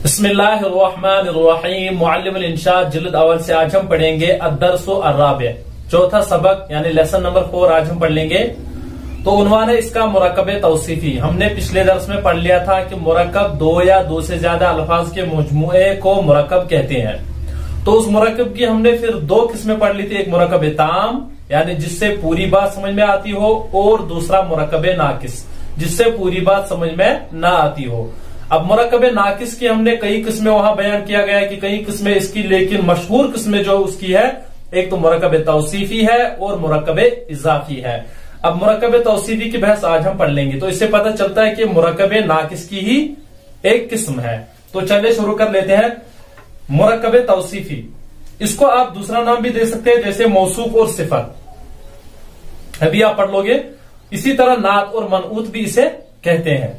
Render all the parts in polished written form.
बिस्मिल्लाहिर्रहमानिर्रहीम। मुअल्लिमुल इंशाअत जिल्द अव्वल से आज हम पढ़ेंगे अद्दर्सु अर्राबि, चौथा सबक यानी लेसन नंबर 4 आज हम पढ़ लेंगे। तो उन्वान है इसका मुरक्कब तौसीफी। हमने पिछले दर्स में पढ़ लिया था कि मुरक्कब दो या दो से ज्यादा अल्फाज के मजमूए को मुरक्कब कहते हैं। तो उस मुरक्कब की हमने फिर दो किस्में पढ़ ली थी, एक मुरक्कब ताम यानी जिससे पूरी बात समझ में आती हो, और दूसरा मुरक्कब नाकिस जिससे पूरी बात समझ में ना आती हो। अब मुरक्कब नाकिस की हमने कई किस्में वहां बयान किया गया है कि कई किस्में इसकी, लेकिन मशहूर किस्में जो उसकी है एक तो मुरक्कब तौसीफी है और मुरक्कब इजाफी है। अब मुरक्कब तौसीफी की बहस आज हम पढ़ लेंगे। तो इससे पता चलता है कि मुरक्कब नाकिस की ही एक किस्म है। तो चलिए शुरू कर लेते हैं। मुरक्कब तौसीफी, इसको आप दूसरा नाम भी दे सकते हैं जैसे मौसूफ और सिफत, अभी आप पढ़ लोगे। इसी तरह नात और मनऊत भी इसे कहते हैं।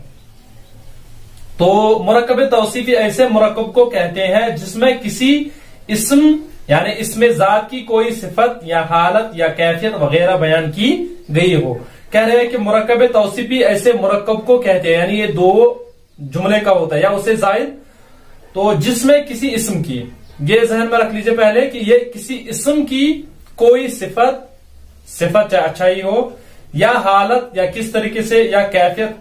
तो मुरक्कब तौसीफी ऐसे मुरक्कब को कहते हैं जिसमें किसी इस्म यानी इसमें जात की कोई सिफत या हालत या कैफियत वगैरह बयान की गई हो। कह रहे हैं कि मुरक्कब तौसीफी ऐसे मुरक्कब को कहते हैं, यानी ये दो जुमले का होता है या उससे जायद, तो जिसमें किसी इस्म की, ये जहन में रख लीजिए पहले कि ये किसी इस्म की कोई सिफत चाहे अच्छाई हो या हालत या किस तरीके से या कैफियत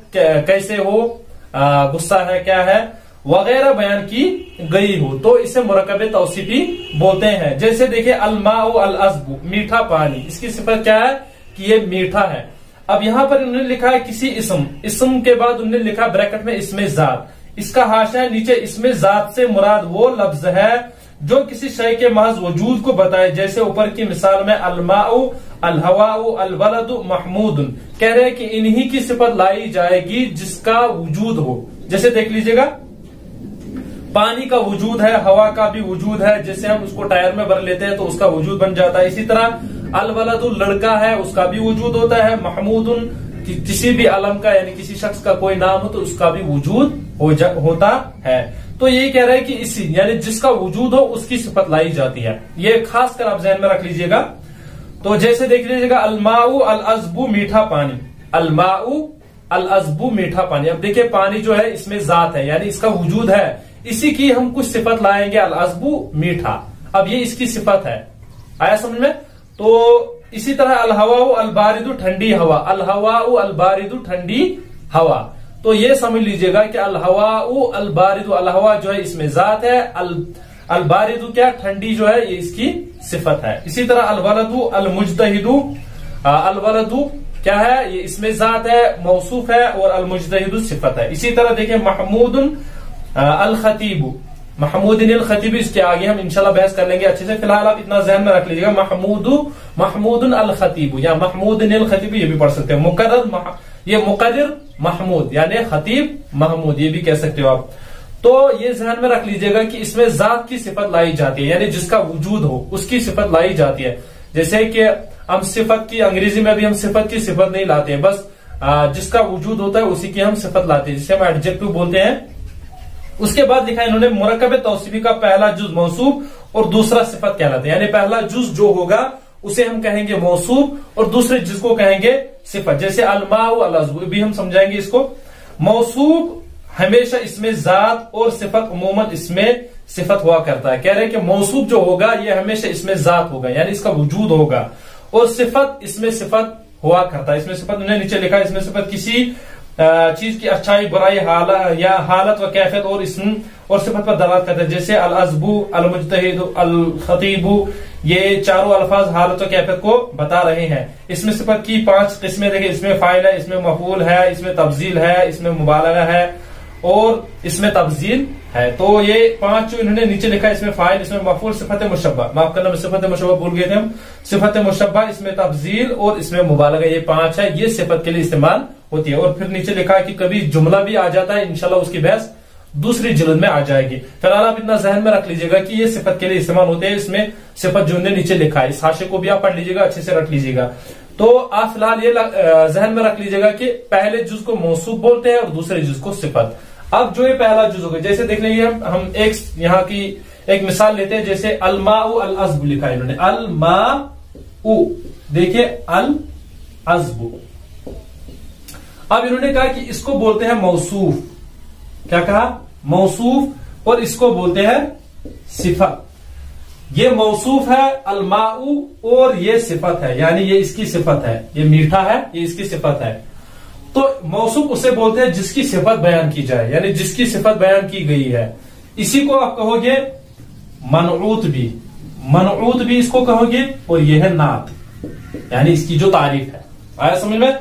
कैसे हो, गुस्सा है क्या है वगैरह बयान की गई हो, तो इसे मुरक्कब तौसीफी बोलते हैं। जैसे देखिए अलमाउ अल अज़्बु, मीठा पानी, इसकी सिफत क्या है कि ये मीठा है। अब यहां पर उन्होंने लिखा है किसी इस्म के बाद उन्होंने लिखा ब्रैकेट में इसमें जात, इसका हाशिया है नीचे, इसमें जात से मुराद वो लफ्ज है जो किसी शय के महज वजूद को बताए। जैसे ऊपर की मिसाल में अलमाउ अल हवाउ अल वलदु महमूदुन, कह रहे हैं कि इन्हीं की सिफत लाई जाएगी जिसका वजूद हो। जैसे देख लीजिएगा पानी का वजूद है, हवा का भी वजूद है, जैसे हम उसको टायर में भर लेते हैं तो उसका वजूद बन जाता है। इसी तरह अल वलदु लड़का है, उसका भी वजूद होता है। महमूदुन किसी भी अलम का यानी किसी शख्स का कोई नाम हो तो उसका भी वजूद होता है। तो यही कह रहे हैं कि इसी यानी जिसका वजूद हो उसकी सिफत लाई जाती है। ये खास कर आप जहन में रख लीजिएगा। तो जैसे देख लीजिएगा अलमाउ अल अज़्बु, मीठा पानी, अलमाउ अल अज़्बु मीठा पानी। अब देखिए पानी जो है इसमें जात है यानी इसका वजूद है, इसी की हम कुछ सिफत लाएंगे, अल अज़्बु मीठा। अब ये इसकी सिफत है, आया समझ में। तो इसी तरह अल हवाउ अल बारिदु, ठंडी हवा, अल हवाउ अल बारिदु ठंडी हवा। तो ये समझ लीजिएगा कि अल हवाउ अल बारिदु, अल हवा जो है इसमें जात है, अल बारिदु क्या ठंडी जो है ये इसकी सिफत है। इसी तरह अल वलदु अल मुज्तहिदु, अल वलदु क्या है ये इसमें जात है, मौसूफ है, और अल मुज्तहिदु सिफत है। इसी तरह देखिए महमूदुन अल खतीबु, महमूदिन अल खतीबु, इसके आगे हम इंशाल्लाह बहस कर लेंगे अच्छे से। फिलहाल आप इतना जहन में रख लीजिएगा महमूदुन अल खतीबु या महमूदिन अल खतीबु, ये भी पढ़ सकते हैं। मुकर्रर, ये मुकर्रर महमूद यानी खतीब महमूद, ये भी कह सकते हो आप। तो ये जहन में रख लीजिएगा कि इसमें जात की सिफत लाई जाती है यानी जिसका वजूद हो उसकी सिफत लाई जाती है। जैसे कि हम सिफत की, अंग्रेजी में भी हम सिफत की सिफत नहीं लाते हैं, बस जिसका वजूद होता है उसी की हम सिफत लाते हैं, जिसे हम एडजेक्टिव बोलते हैं। उसके बाद लिखा इन्होंने मुरक्कब तौसीफी का पहला जुज मौसूफ और दूसरा सिफत कहलाते हैं, यानी पहला जुज जो होगा उसे हम कहेंगे मौसूफ और दूसरे जुज को कहेंगे सिफत। जैसे अलमाउ अल अज़्बु भी हम समझाएंगे इसको। मौसूफ हमेशा इसमें जात और सिफत उमूमन इसमें सिफत हुआ करता है। कह रहे हैं कि मौसूफ जो होगा ये हमेशा इसमें जात होगा यानी इसका वजूद होगा, और सिफत इसमें सिफत हुआ करता है। इसमें सिफत उन्होंने नीचे लिखा है, इसमें सिफत किसी चीज की अच्छाई बुराई या हालत व कैफियत और इसम और सिफत पर दलालत करते हैं। जैसे अल अज़्बु अल मुज्तहिदु अल खतीबु, ये चारों अल्फाज हालत व कैफियत को बता रहे हैं। इसमें सिफत की 5 किस्में देखिए, इसमें फाइल है, इसमें मफूल है, इसमें तब्जील है, इसमें मुबालगा है और इसमें तब्जील है। तो ये 5 जो इन्होंने नीचे लिखा है, इसमें फाइल, इसमें मफूल, सिफत मुशब्बा, माफ करना सिफत मुशब्बा भूल गए थे हम, सिफत मुशब्बा, इसमें तब्जील और इसमें मुबालगा, ये 5 है, ये सिफत के लिए इस्तेमाल होती है। और फिर नीचे लिखा है कि कभी जुमला भी आ जाता है, इंशाल्लाह उसकी बहस दूसरी जिल्द में आ जाएगी। फिलहाल आप इतना जहन में रख लीजिएगा कि ये सिफत के लिए इस्तेमाल होते हैं। इसमें सिफत जो नीचे लिखा है, इस हाशिए को भी आप पढ़ लीजिएगा, अच्छे से रख लीजिएगा। तो आप फिलहाल ये जहन में रख लीजिएगा कि पहले जुज को मौसूफ बोलते हैं और दूसरे जुज को सिफत। अब जो ये पहला जुज होगा, जैसे देख लीजिए हम एक यहाँ की एक मिसाल लेते हैं। जैसे अलमाउ अल अज़्बु लिखा है इन्होंने, अलमाउ, देखिए अल अज़्बु। अब इन्होंने कहा कि इसको बोलते हैं मौसूफ। क्या कहा? मौसूफ। और इसको बोलते हैं सिफत। ये मौसूफ है अलमाऊ और ये सिफत है, यानी ये इसकी सिफत है, ये मीठा है, ये इसकी सिफत है। तो मौसूफ उसे बोलते हैं जिसकी सिफत बयान की जाए, यानी जिसकी सिफत बयान की गई है। इसी को आप कहोगे मनऊत भी इसको कहोगे, और ये है नात, यानी इसकी जो तारीफ है। आया समझ में?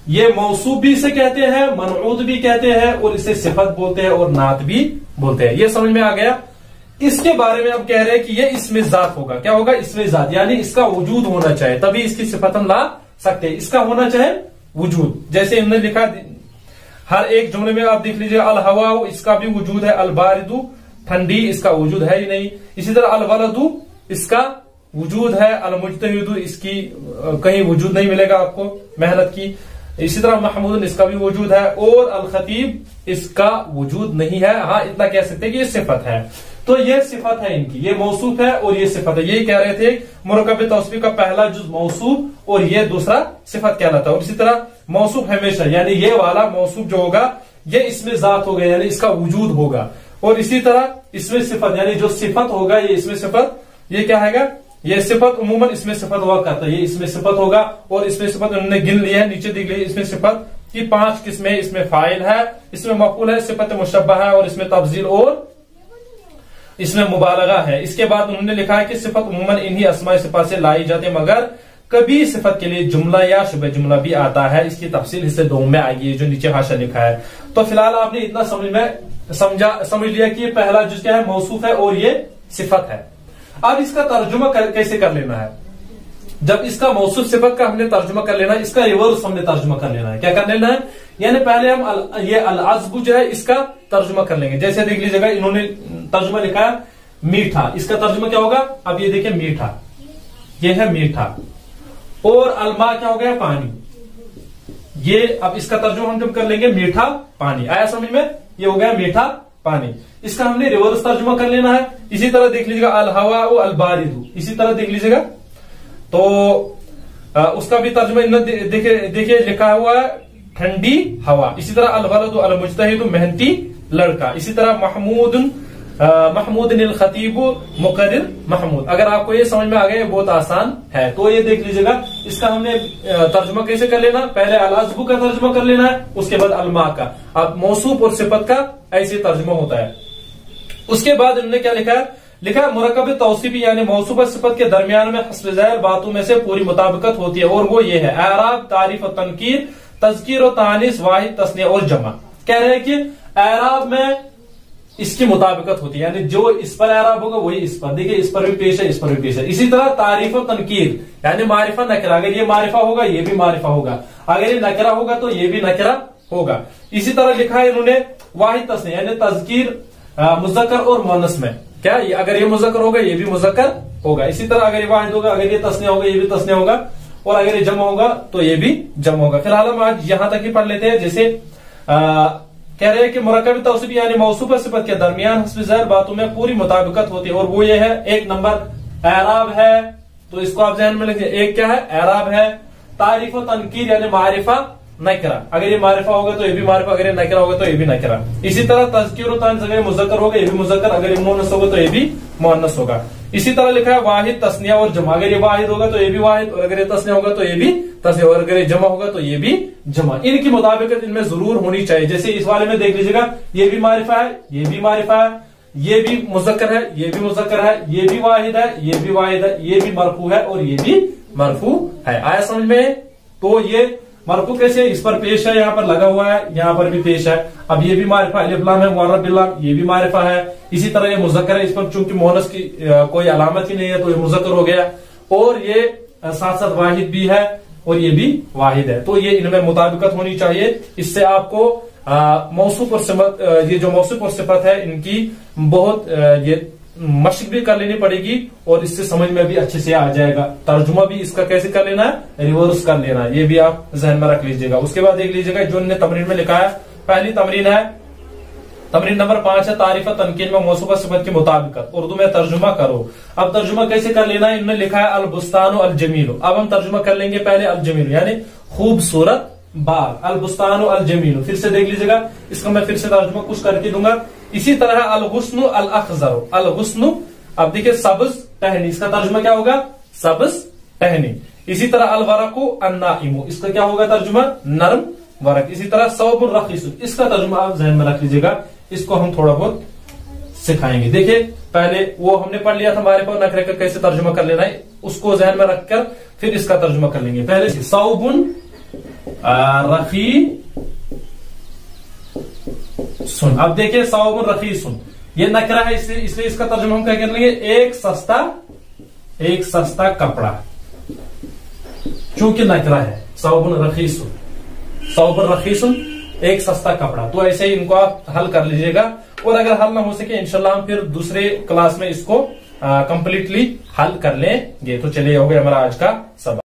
ये मौसूफ भी इसे कहते हैं, मनऊत भी कहते हैं, और इसे सिफत बोलते हैं और नात भी बोलते हैं। ये समझ में आ गया। इसके बारे में हम कह रहे हैं कि ये इसमें जात होगा। क्या होगा? इसमें जात, यानी इसका वजूद होना चाहिए, तभी इसकी सिफत हम ला सकते हैं। इसका होना चाहे वजूद, जैसे इन्होंने लिखा हर एक जुमले में आप देख लीजिए, अल हवा इसका भी वजूद है, अल बारिदु ठंडी इसका वजूद है ही नहीं। इसी तरह अल वलदु इसका वजूद है, अल मुज्तहिदु इसकी कहीं वजूद नहीं मिलेगा आपको मेहनत की। इसी तरह महमूद इसका भी वजूद है, और अल खतीब इसका वजूद नहीं है। हाँ, इतना कह सकते हैं कि ये सिफत है। तो ये सिफत है इनकी, ये मौसूफ है और ये सिफत है। यही कह रहे थे मुरक्कब तौसीफी का पहला जुज मौसूफ और ये दूसरा सिफत कहलाता है। और इसी तरह मौसूफ हमेशा, यानी ये वाला मौसूफ जो होगा ये इसमें जात होगा, यानी इसका वजूद होगा। और इसी तरह इसमें सिफत, यानी जो सिफत होगा ये इसमें सिफत, ये क्या है? ये सिफत उमूमन इसमें सिफत हुआ करता है, ये इसमें सिफत होगा। और इसमें सिफत उन्होंने गिन लिया है, नीचे दिख ली इसमें सिफत की 5 किस्में। इसमें फाइल है, इसमें मफूल है, सिफत मुशब्बह है, और इसमें तफजील और इसमें मुबालगा है। इसके बाद उन्होंने लिखा है कि सिफत उमूमन इन्हीं अस्माए सिफात से लाई जाती है, मगर कभी सिफत के लिए जुमला या शुबह जुमला भी आता है। इसकी तफसील हिस्से 2 में आएगी, जो नीचे हाशा लिखा है। तो फिलहाल आपने इतना समझ लिया कि ये पहला जुज क्या है? मौसूफ है और ये सिफत है। अब इसका तर्जुमा कैसे कर लेना है? जब इसका मौसूफ सिफत का हमने तर्जुमा कर लेना है, इसका रिवर्स हमने तर्जुमा कर लेना है। क्या कर लेना है? यानी पहले हम ये अल अज़्बु जो है इसका तर्जुमा कर लेंगे। जैसे देख लीजिएगा, इन्होंने तर्जुमा लिखा है मीठा, इसका तर्जुमा क्या होगा? अब ये देखिए मीठा, ये है मीठा, और अलमा क्या हो गया? पानी। ये अब इसका तर्जुमा हम जब कर लेंगे मीठा पानी। आया समझ में? ये हो गया मीठा पानी। इसका हमने रिवर्स तर्जुमा कर लेना है। इसी तरह देख लीजिएगा अल हवा अल बारिदु, इसी तरह देख लीजिएगा। तो उसका भी तर्जुमा देखिए लिखा हुआ है ठंडी हवा। इसी तरह अल वलदु अल मुज्तहिदु मेहनती लड़का। इसी तरह महमूद निल खतीबु मुकर्रिर महमूद। अगर आपको ये समझ में आ गया, ये बहुत आसान है। तो ये देख लीजिएगा, इसका हमने तर्जुमा कैसे कर लेना? पहले अल अज़्बु का तर्जुमा कर लेना है, उसके बाद अलमा का। अब मौसूफ और सिफत का ऐसे तर्जुमा होता है। उसके बाद इन्होंने क्या लिखा है? मुरक्कब तौसीफी यानी मौसूफ और सिफत के दरमियान में हस्ब ज़ैल बातों में से पूरी मुताबिकत होती है, और वो ये है एराब, तारीफ और तनकीर, तज़कीर और तानीस, वाहिद, तस्निया और जमा। कह रहे हैं कि एराब में इसकी मुताबिकत होती है, यानी जो इस पर एराब होगा वही इस पर। देखिए, इस पर भी पेश है, इस पर भी पेश है। इसी तरह तारीफ और तनकीर यानी मारिफा नकरा, अगर ये मारिफा होगा ये भी मारिफा होगा, अगर ये नकरा होगा तो ये भी नकरा होगा। इसी तरह लिखा है इन्होंने वाहिद, तस्निया यानी तज़कीर मुज़क्कर और मुअन्नस में। क्या ये अगर ये मुज़क्कर होगा ये भी मुज़क्कर होगा। इसी तरह अगर ये वाहिद होगा, अगर ये तस्निया होगा ये भी तस्निया होगा, और अगर ये जमा होगा तो ये भी जमा होगा। फिलहाल हम आज यहां तक ही पढ़ लेते हैं। जैसे कह रहे हैं कि मुरक्कब तौसीफी यानी मौसूफ सिफत के दरमियान हस्ब ज़ैल बातों में पूरी मुताबिकत होती है, और वो ये है। 1 नंबर एराब है, तो इसको आप ज़हन में लिखिए। एक क्या है? एराब है। तारीफ और तनकीर यानी मारिफा नकरा, अगर ये मारिफा होगा तो ये भी मारिफा, अगर ये नकरा होगा तो ये भी नकरा। इसी तरह तज़कीर और तानीस, अगर ये मुज़क्कर होगा ये भी मुज़क्कर, अगर ये मुअन्नस होगा तो ये भी मुअन्नस होगा। इसी तरह लिखा है वाहिद, तस्निया और जमा, अगर ये वाहिद होगा तो ये भी वाहिद, और अगर ये तस्निया होगा तो ये भी तस्निया, और अगर ये जमा होगा तो ये भी जमा। इनकी मुताबिकत इनमें जरूर होनी चाहिए। जैसे इस वाले में देख लीजिएगा, ये भी मारिफा है, ये भी मारिफा है, ये भी मुज़क्कर है, ये भी मुज़क्कर है, ये भी वाहिद है, ये भी वाहिद है, ये भी मरफू है और ये भी मरफू है। आया समझ में? तो ये मरफू कैसे? इस पर पेश है, यहाँ पर लगा हुआ है, यहाँ पर भी पेश है। अब ये भी मारिफा, अलिफ लाम है, मुअर्रब बिल लाम, ये भी मारिफा है। इसी तरह ये मुज़क्कर है, इस पर चूंकि मुअन्नस की कोई अलामत ही नहीं है तो ये मुज़क्कर हो गया, और ये साथ साथ वाहिद भी है और ये भी वाहिद है। तो ये इनमें मुताबिकत होनी चाहिए। इससे आपको मौसूफ और सिफत, ये जो मौसूफ और सिफत है इनकी बहुत ये मशक भी कर लेनी पड़ेगी, और इससे समझ में भी अच्छे से आ जाएगा। तर्जुमा भी इसका कैसे कर लेना है? रिवर्स कर लेना है। ये भी आप जहन में रख लीजिएगा। उसके बाद देख लीजिएगा जो इन्होंने तमरीन में लिखा है। पहली तमरीन है, तमरीन नंबर 5 है तारीफ तनकीन में मौसूफ सिफत की मुताबिकत, उर्दू में तर्जुमा करो। अब तर्जुमा कैसे कर लेना है? इन्होंने लिखा है अल बुस्तान अल जमील। अब हम तर्जुमा कर लेंगे पहले अल जमील यानी खूबसूरत बाग, अल बुस्तान अल जमील। फिर से देख लीजिएगा, इसका मैं फिर से तर्जुमा कुछ करके दूंगा। इसी तरह अल गुस्नु अल अखजर, अल गुस्नु, अब देखिए सब्ज टहनी, इसका तर्जुमा क्या होगा? सब्ज टहनी। इसी तरह अल वरकु अन्नाइमु, इसका क्या होगा तर्जुमा? नरम वरक। इसी तरह सौबुर रखीसु, इसका तर्जुमा आप ज़हन में रख लीजिएगा, इसको हम थोड़ा बहुत सिखाएंगे। देखिए पहले वो हमने पढ़ लिया था हमारे पास नखरे का कैसे तर्जुमा कर लेना है, उसको ज़हन में रखकर फिर इसका तर्जुमा कर लेंगे। पहले सौबुन रखी सुन, अब देखिए सौबुन रखी सुन, ये नकरा है इसलिए इसका तर्जुमा हम क्या कर लेंगे? एक सस्ता कपड़ा, चूंकि नकरा है। सौबुन रखीसुन, सौबुन रखीसुन, एक सस्ता कपड़ा। तो ऐसे ही इनको आप हल कर लीजिएगा, और अगर हल ना हो सके इंशाल्लाह हम फिर दूसरे क्लास में इसको कंप्लीटली हल कर लेंगे। तो चलिए हो गया हमारा आज का सबक।